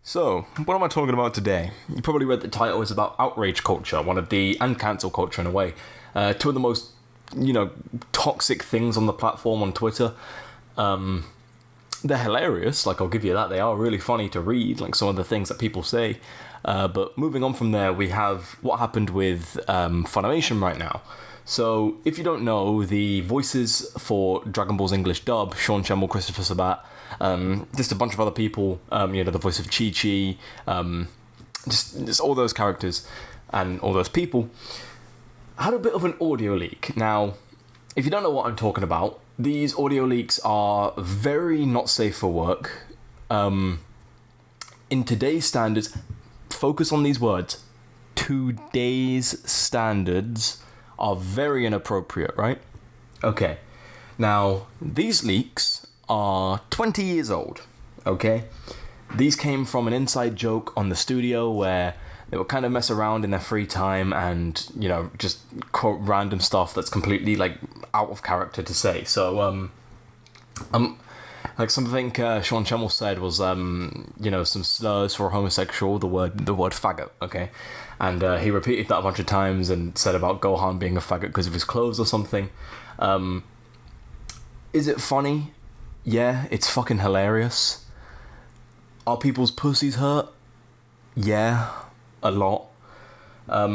So, what am I talking about today? You probably read the title. It's about outrage culture, and cancel culture in a way. Two of the most, toxic things on the platform on Twitter. They're hilarious, like I'll give you that. They are really funny to read, like some of the things that people say. But moving on from there, we have what happened with Funimation right now. So, if you don't know, the voices for Dragon Ball's English dub, Sean Chemmel, Christopher Sabat, just a bunch of other people, the voice of Chi-Chi, just all those characters and all those people, had a bit of an audio leak. Now, if you don't know what I'm talking about, these audio leaks are very not safe for work. In today's standards, focus on these words, today's standards are very inappropriate, right? Okay. Now, these leaks are 20 years old, okay? These came from an inside joke on the studio where they would kind of mess around in their free time and, just quote random stuff that's completely, out of character to say. So, something Sean Chemmel said was, some slurs for a homosexual, the word faggot, okay? And he repeated that a bunch of times and said about Gohan being a faggot because of his clothes or something. Is it funny? Yeah, it's fucking hilarious. Are people's pussies hurt? Yeah, a lot. A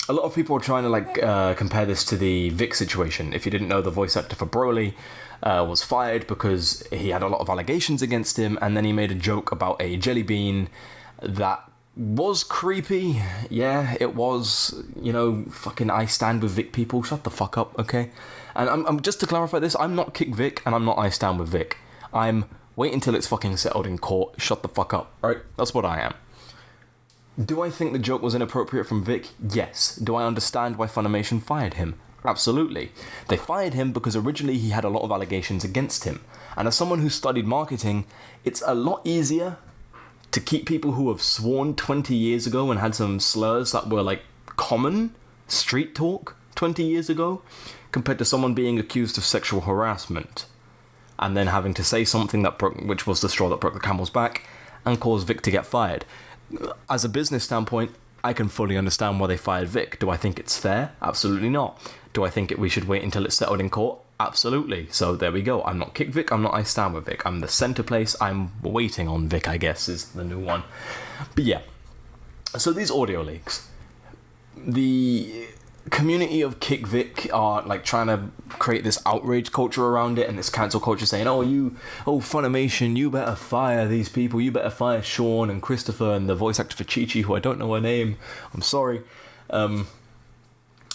lot of people are trying to compare this to the Vic situation. If you didn't know, the voice actor for Broly was fired because he had a lot of allegations against him, and then he made a joke about a jelly bean that was creepy. Yeah, it was. Fucking I stand with Vic people. Shut the fuck up, okay? And I'm just to clarify this, I'm not Kick Vic and I'm not I stand with Vic. I'm wait until it's fucking settled in court. Shut the fuck up, right? That's what I am. Do I think the joke was inappropriate from Vic? Yes. Do I understand why Funimation fired him? Absolutely. They fired him because originally he had a lot of allegations against him. And as someone who studied marketing, it's a lot easier to keep people who have sworn 20 years ago and had some slurs that were common street talk 20 years ago compared to someone being accused of sexual harassment and then having to say something which was the straw that broke the camel's back and caused Vic to get fired. As a business standpoint, I can fully understand why they fired Vic. Do I think it's fair? Absolutely not. Do I think we should wait until it's settled in court? Absolutely. So there we go. I'm not Kick Vic, I'm not I stand with Vic. I'm the center place. I'm waiting on Vic, I guess, is the new one. But yeah. So these audio leaks. The community of Kick Vic are trying to create this outrage culture around it and this cancel culture saying, Funimation, you better fire these people, you better fire Sean and Christopher and the voice actor for Chi-Chi, who I don't know her name, I'm sorry. But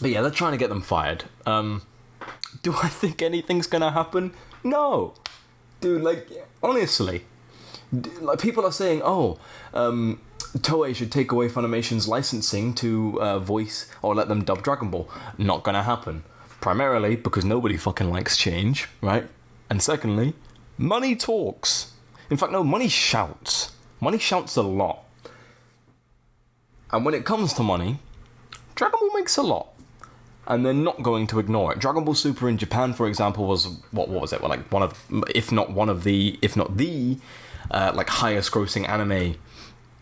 yeah, they're trying to get them fired. Do I think anything's gonna happen? No. Dude, honestly. People are saying, Toei should take away Funimation's licensing to voice or let them dub Dragon Ball. Not gonna happen. Primarily because nobody fucking likes change, right? And secondly, money talks. In fact, no, money shouts. Money shouts a lot. And when it comes to money, Dragon Ball makes a lot. And they're not going to ignore it. Dragon Ball Super in Japan, for example, was, what was it? Well, one of, if not the highest grossing anime,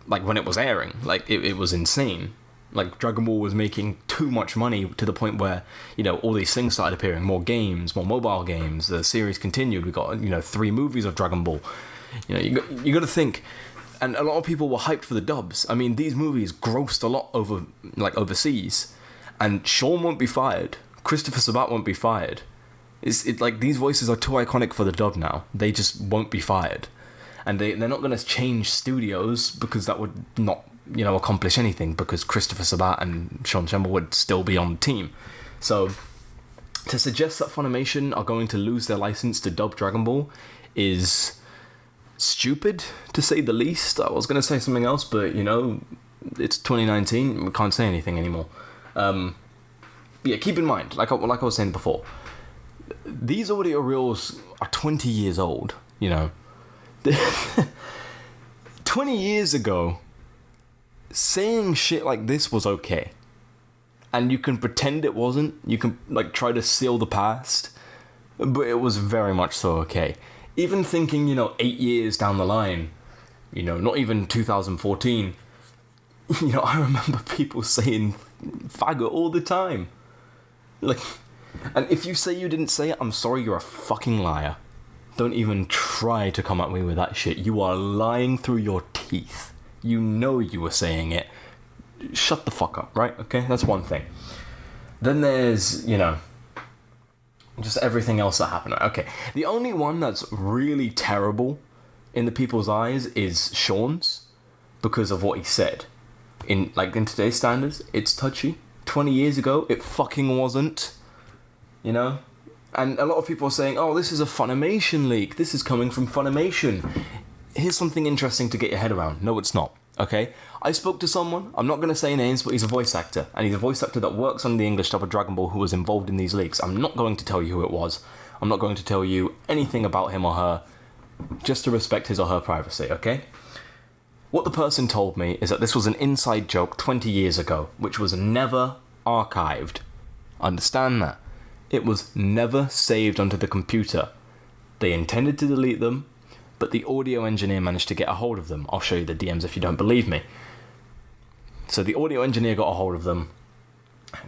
when it was airing. It was insane. Dragon Ball was making too much money to the point where, all these things started appearing. More games, more mobile games. The series continued. We got, 3 movies of Dragon Ball. You got to think, and a lot of people were hyped for the dubs. I mean, these movies grossed a lot overseas. And Sean won't be fired. Christopher Sabat won't be fired. These voices are too iconic for the dub now. They just won't be fired. And they're not going to change studios because that would not, accomplish anything because Christopher Sabat and Sean Chemmel would still be on the team. So, to suggest that Funimation are going to lose their license to dub Dragon Ball is stupid, to say the least. I was going to say something else, but, it's 2019. We can't say anything anymore. Yeah, keep in mind, like I was saying before, these audio reels are 20 years old, 20 years ago, saying shit like this was okay. And you can pretend it wasn't, you can try to seal the past, but it was very much so okay. Even thinking, 8 years down the line, You know, not even 2014. You know, I remember people saying faggot all the time. Like, and if you say you didn't say it, I'm sorry, you're a fucking liar. Don't even try to come at me with that shit. You are lying through your teeth. You know you were saying it. Shut the fuck up, right? Okay, that's one thing. Then there's, you know, just everything else that happened. Okay, the only one that's really terrible in the people's eyes is Sean's, because of what he said. In today's standards, it's touchy. 20 years ago, it fucking wasn't. You know? And a lot of people are saying, oh, this is a Funimation leak. This is coming from Funimation. Here's something interesting to get your head around. No, it's not. Okay? I spoke to someone, I'm not going to say names, but he's a voice actor. And he's a voice actor that works on the English dub of Dragon Ball who was involved in these leaks. I'm not going to tell you who it was. I'm not going to tell you anything about him or her, just to respect his or her privacy, okay? What the person told me is that this was an inside joke 20 years ago, which was never archived. Understand that. It was never saved onto the computer. They intended to delete them, but the audio engineer managed to get a hold of them. I'll show you the DMs if you don't believe me. So the audio engineer got a hold of them,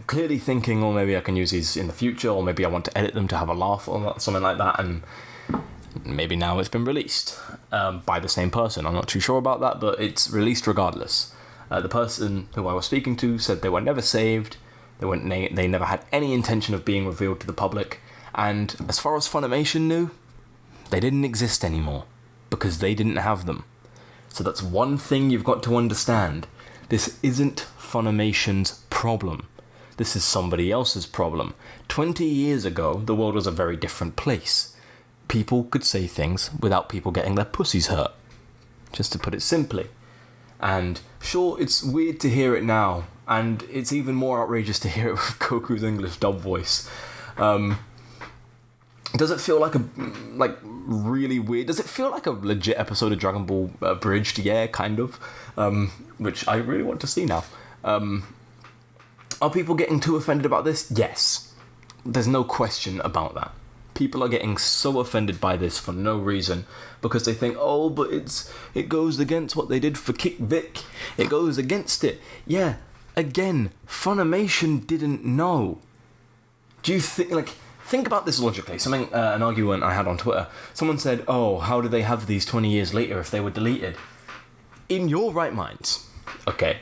clearly thinking, oh, maybe I can use these in the future, or maybe I want to edit them to have a laugh or something like that, and maybe now it's been released by the same person. I'm not too sure about that, but it's released regardless. The person who I was speaking to said they were never saved, they never had any intention of being revealed to the public, and as far as Funimation knew, they didn't exist anymore, because they didn't have them. So that's one thing you've got to understand. This isn't Funimation's problem. This is somebody else's problem. 20 years ago, the world was a very different place. People could say things without people getting their pussies hurt. Just to put it simply. And sure, it's weird to hear it now, and it's even more outrageous to hear it with Goku's English dub voice. Does it feel like really weird? Does it feel like a legit episode of Dragon Ball Abridged? Yeah, kind of. Which I really want to see now. Are people getting too offended about this? Yes. There's no question about that. People are getting so offended by this for no reason, because they think, oh, but it goes against what they did for Kick Vic. It goes against it. Yeah, again, Funimation didn't know. Do you think about this logically? An argument I had on Twitter. Someone said, oh, how do they have these 20 years later if they were deleted? In your right minds, okay,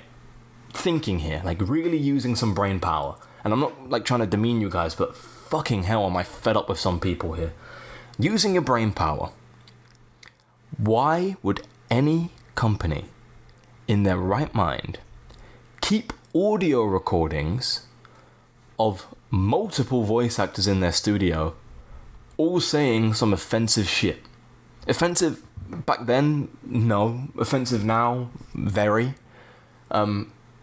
thinking here, really using some brain power, and I'm not trying to demean you guys, but fucking hell am I fed up with some people here. Using your brain power, why would any company in their right mind keep audio recordings of multiple voice actors in their studio all saying some offensive shit? Offensive back then? No. Offensive now? Very.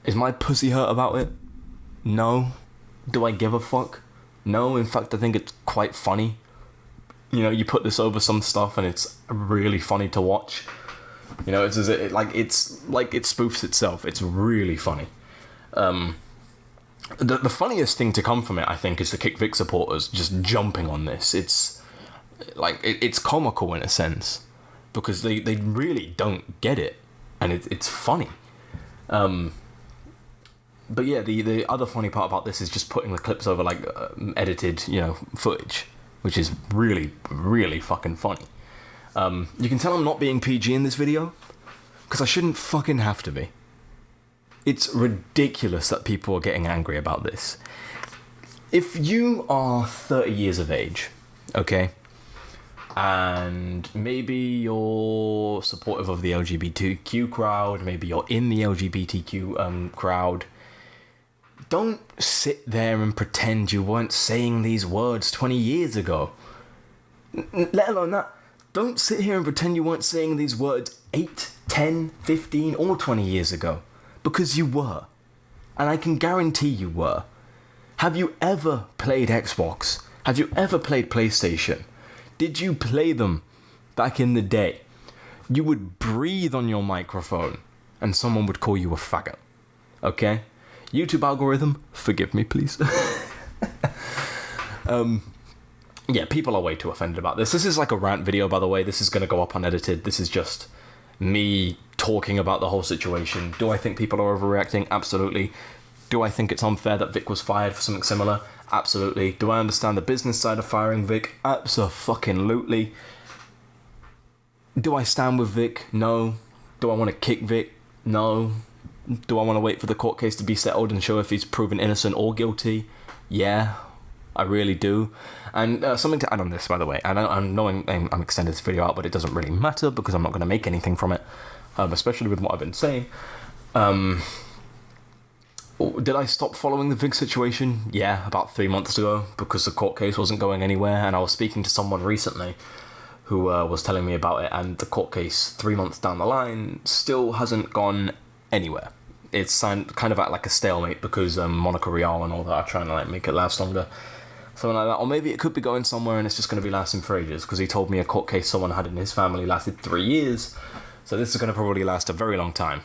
Is my pussy hurt about it? No. Do I give a fuck? No. In fact, I think it's quite funny. You know, you put this over some stuff and it's really funny to watch. You know, it spoofs itself. It's really funny. The funniest thing to come from it, I think, is the Kick Vic supporters just jumping on this. It's comical in a sense, because they really don't get it, and it's funny. But yeah, the other funny part about this is just putting the clips over edited, footage, which is really, really fucking funny. You can tell I'm not being PG in this video, because I shouldn't fucking have to be. It's ridiculous that people are getting angry about this. If you are 30 years of age, okay, and maybe you're supportive of the LGBTQ crowd, maybe you're in the LGBTQ crowd, don't sit there and pretend you weren't saying these words 20 years ago. Let alone that, don't sit here and pretend you weren't saying these words 8, 10, 15, or 20 years ago. Because you were. And I can guarantee you were. Have you ever played Xbox? Have you ever played PlayStation? Did you play them back in the day? You would breathe on your microphone and someone would call you a faggot. Okay? YouTube algorithm, forgive me, please. Yeah, people are way too offended about this. This is like a rant video, by the way. This is going to go up unedited. This is just me talking about the whole situation. Do I think people are overreacting? Absolutely. Do I think it's unfair that Vic was fired for something similar? Absolutely. Do I understand the business side of firing Vic? Abso-fucking-lutely. Do I stand with Vic? No. Do I want to kick Vic? No. Do I want to wait for the court case to be settled and show if he's proven innocent or guilty? Yeah, I really do. And something to add on this, by the way, and I'm knowing I'm extending this video out, but it doesn't really matter because I'm not going to make anything from it, especially with what I've been saying. Did I stop following the Vic situation? Yeah, about 3 months ago, because the court case wasn't going anywhere, and I was speaking to someone recently who was telling me about it, and the court case 3 months down the line still hasn't gone anywhere. It's kind of at like a stalemate because Monica Rial and all that are trying to like make it last longer. Something like that. Or maybe it could be going somewhere and it's just going to be lasting for ages, because he told me a court case someone had in his family lasted 3 years. So this is going to probably last a very long time.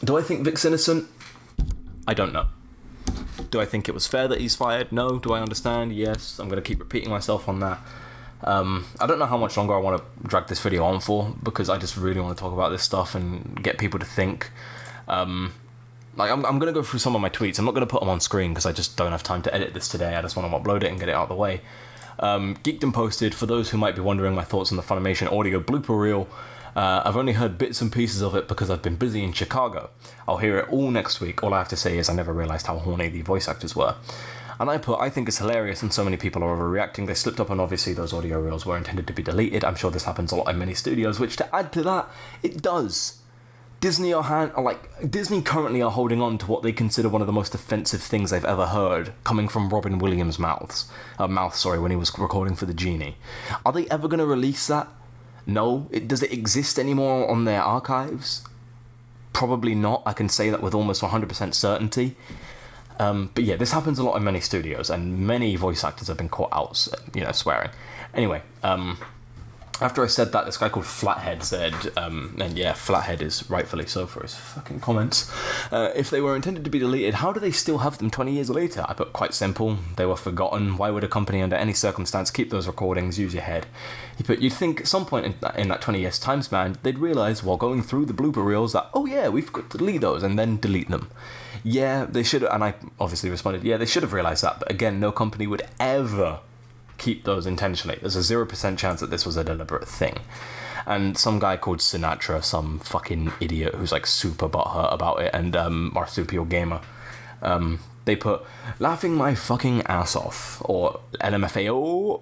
Do I think Vic's innocent? I don't know. Do I think it was fair that he's fired? No. Do I understand? Yes. I'm going to keep repeating myself on that. I don't know how much longer I want to drag this video on for, because I just really want to talk about this stuff and get people to think. I'm going to go through some of my tweets. I'm not going to put them on screen because I just don't have time to edit this today. I just want to upload it and get it out of the way. Geekdom posted, for those who might be wondering my thoughts on the Funimation audio blooper reel. I've only heard bits and pieces of it because I've been busy in Chicago. I'll hear it all next week. All I have to say is I never realised how horny the voice actors were. And I think it's hilarious and so many people are overreacting. They slipped up and obviously those audio reels were intended to be deleted. I'm sure this happens a lot in many studios, which to add to that, it does. Disney currently are holding on to what they consider one of the most offensive things they've ever heard, coming from Robin Williams' mouth, when he was recording for The Genie. Are they ever going to release that? No. Does it exist anymore on their archives? Probably not. I can say that with almost 100% certainty. But yeah, this happens a lot in many studios, and many voice actors have been caught out, swearing. Anyway, after I said that, this guy called Flathead said, and yeah, Flathead is rightfully so for his fucking comments, if they were intended to be deleted, how do they still have them 20 years later? I put, quite simple, they were forgotten. Why would a company under any circumstance keep those recordings? Use your head. He put, you'd think at some point in that 20 years time span, they'd realise while going through the blooper reels that, oh yeah, we've got to delete those, and then delete them. Yeah, they should have, and I obviously responded, yeah, they should have realised that, but again, no company would ever keep those intentionally. There's a 0% chance that this was a deliberate thing. And some guy called Sinatra, some fucking idiot who's like super butthurt about it, and Marsupial Gamer, they put, laughing my fucking ass off, or LMFAO.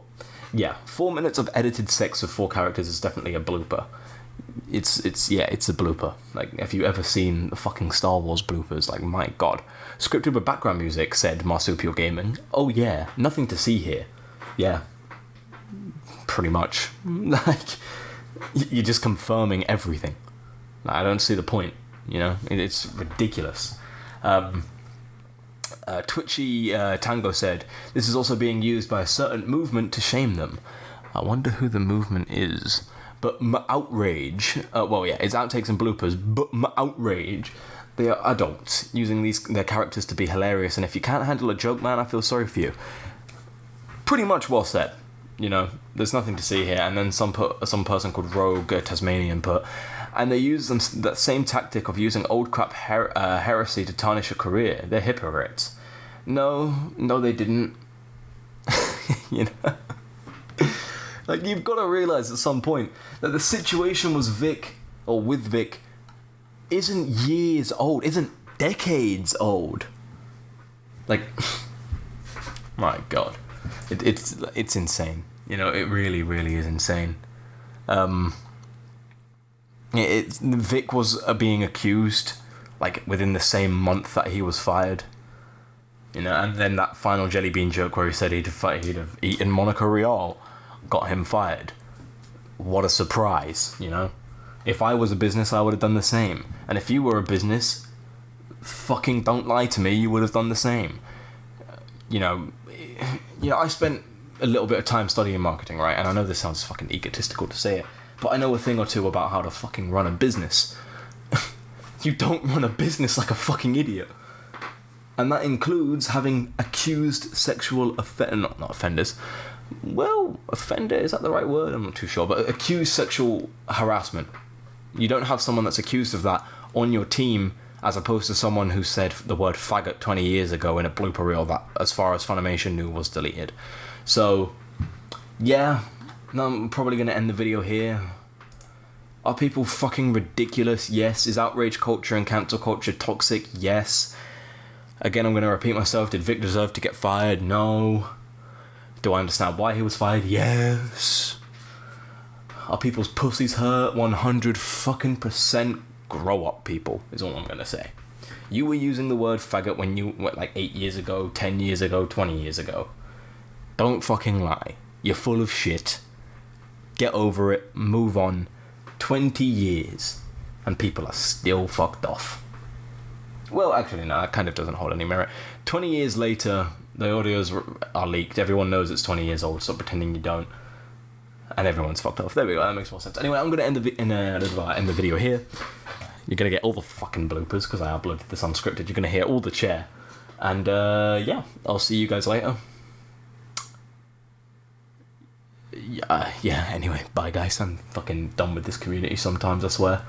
Yeah, 4 minutes of edited sex with 4 characters is definitely a blooper. It's a blooper. Like, have you ever seen the fucking Star Wars bloopers? Like, my god. Scripted with background music, said Marsupial Gaming. Oh yeah, nothing to see here. Yeah, pretty much. Like, you're just confirming everything. I don't see the point, it's ridiculous. Twitchy Tango said, this is also being used by a certain movement to shame them. I wonder who the movement is. But Outrage, it's outtakes and bloopers, but Outrage, they are adults, using their characters to be hilarious, and if you can't handle a joke, man, I feel sorry for you. Pretty much well said. There's nothing to see here. And then some person called Rogue Tasmanian put, and they use that same tactic of using old crap heresy to tarnish a career. They're hypocrites. No, they didn't. Like, you've got to realise at some point that the situation with Vic isn't years old, isn't decades old. Like, my god. It's insane. It really, really is insane. Vic was being accused, like, within the same month that he was fired. And then that final jelly bean joke where he said he'd have eaten Monica Rial got him fired. What a surprise, If I was a business, I would have done the same. And if you were a business, fucking don't lie to me, you would have done the same. I spent a little bit of time studying marketing, right? And I know this sounds fucking egotistical to say it, but I know a thing or two about how to fucking run a business. You don't run a business like a fucking idiot. And that includes having accused sexual not offenders. Well, offender, is that the right word? I'm not too sure, but accused sexual harassment You don't have someone that's accused of that on your team, as opposed to someone who said the word faggot 20 years ago in a blooper reel that, as far as Funimation knew, was deleted. So, yeah, no, I'm probably going to end the video here. Are people fucking ridiculous? Yes. Is outrage culture and cancel culture toxic? Yes. Again, I'm going to repeat myself. Did Vic deserve to get fired? No. Do I understand why he was fired? Yes. Are people's pussies hurt? 100 fucking %. Grow up, people, is all I'm going to say. You were using the word faggot when you went like 8 years ago, 10 years ago, 20 years ago. Don't fucking lie. You're full of shit. Get over it. Move on. 20 years. And people are still fucked off. Well, actually, no, that kind of doesn't hold any merit. 20 years later, the audios are leaked. Everyone knows it's 20 years old. Stop pretending you don't. And everyone's fucked off. There we go. That makes more sense. Anyway, I'm going to end the video here. You're going to get all the fucking bloopers because I uploaded this unscripted. You're going to hear all the chair. And, yeah, I'll see you guys later. Yeah, anyway, bye guys. I'm fucking done with this community sometimes, I swear.